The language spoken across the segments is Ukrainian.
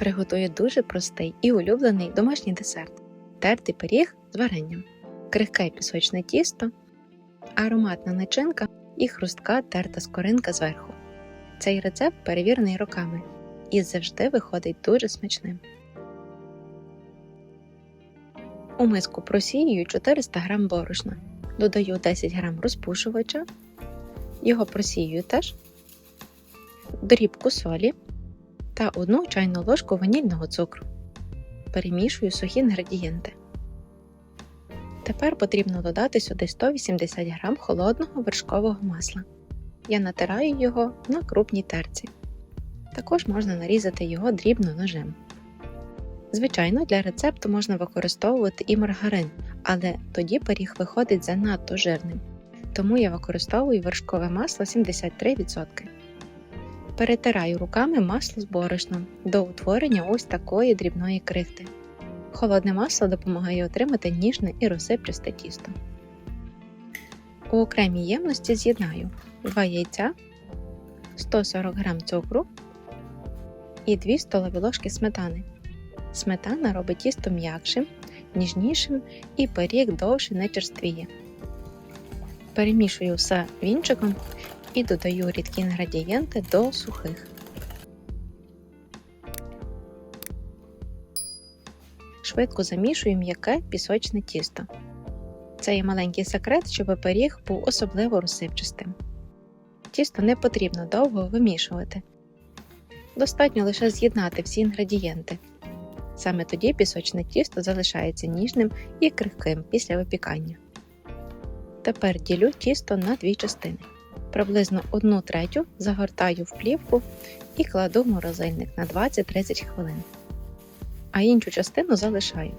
Приготую дуже простий і улюблений домашній десерт – тертий пиріг з варенням, крихке пісочне тісто, ароматна начинка і хрустка терта скоринка зверху. Цей рецепт перевірений роками і завжди виходить дуже смачним. У миску просіюю 400 г борошна, додаю 10 г розпушувача, його просіюю теж, дрібку солі та 1 чайну ложку ванільного цукру. Перемішую сухі інгредієнти. Тепер потрібно додати сюди 180 г холодного вершкового масла. Я натираю його на крупній терці. Також можна нарізати його дрібно ножем. Звичайно, для рецепту можна використовувати і маргарин, але тоді пиріг виходить занадто жирним. Тому я використовую вершкове масло 73%. Перетираю руками масло з борошном до утворення ось такої дрібної крихти. Холодне масло допомагає отримати ніжне і розсипчасте тісто. У окремій ємності з'єднаю 2 яйця, 140 г цукру і 2 столові ложки сметани. Сметана робить тісто м'якшим, ніжнішим і пиріг довше не черствіє. Перемішую все вінчиком і додаю рідкі інгредієнти до сухих. Швидко замішую м'яке пісочне тісто. Це є маленький секрет, щоб пиріг був особливо розсипчастим. Тісто не потрібно довго вимішувати. Достатньо лише з'єднати всі інгредієнти. Саме тоді пісочне тісто залишається ніжним і крихким після випікання. Тепер ділю тісто на 2 частини. Приблизно 1/3 загортаю в плівку і кладу в морозильник на 20-30 хвилин. А іншу частину залишаю.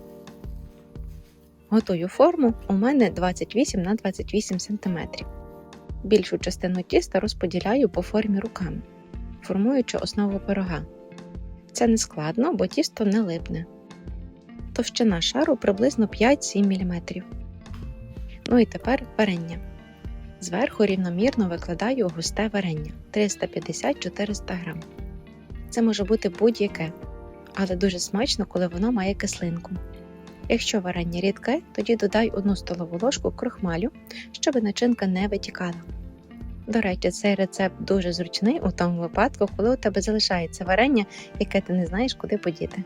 Готую форму, у мене 28 на 28 см. Більшу частину тіста розподіляю по формі руками, формуючи основу пирога. Це не складно, бо тісто не липне. Товщина шару приблизно 5-7 мм. Ну і тепер варення. Зверху рівномірно викладаю густе варення 350-400 г. Це може бути будь-яке, але дуже смачно, коли воно має кислинку. Якщо варення рідке, тоді додай 1 столову ложку крохмалю, щоб начинка не витікала. До речі, цей рецепт дуже зручний у тому випадку, коли у тебе залишається варення, яке ти не знаєш, куди подіти.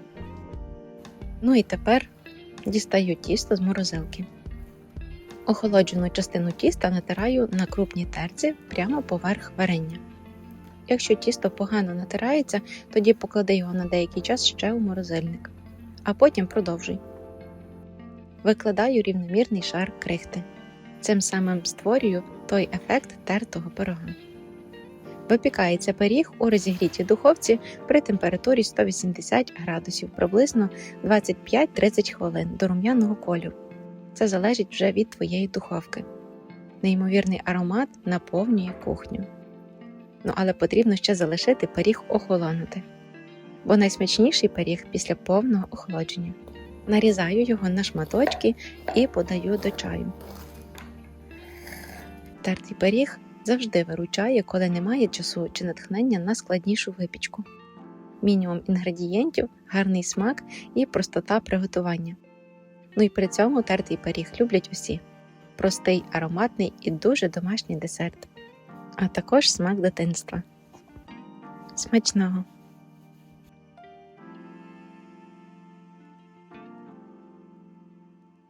Ну і тепер дістаю тісто з морозилки. Охолоджену частину тіста натираю на крупній терці прямо поверх варення. Якщо тісто погано натирається, тоді поклади його на деякий час ще у морозильник, а потім продовжуй. Викладаю рівномірний шар крихти. Цим самим створюю той ефект тертого пирога. Випікається пиріг у розігрітій духовці при температурі 180 градусів приблизно 25-30 хвилин до рум'яного кольору. Це залежить вже від твоєї духовки. Неймовірний аромат наповнює кухню. Але потрібно ще залишити пиріг охолонути. Бо найсмачніший пиріг після повного охолодження. Нарізаю його на шматочки і подаю до чаю. Тертий пиріг завжди виручає, коли немає часу чи натхнення на складнішу випічку. Мінімум інгредієнтів, гарний смак і простота приготування. І при цьому тертий пиріг люблять усі. Простий, ароматний і дуже домашній десерт. А також смак дитинства. Смачного!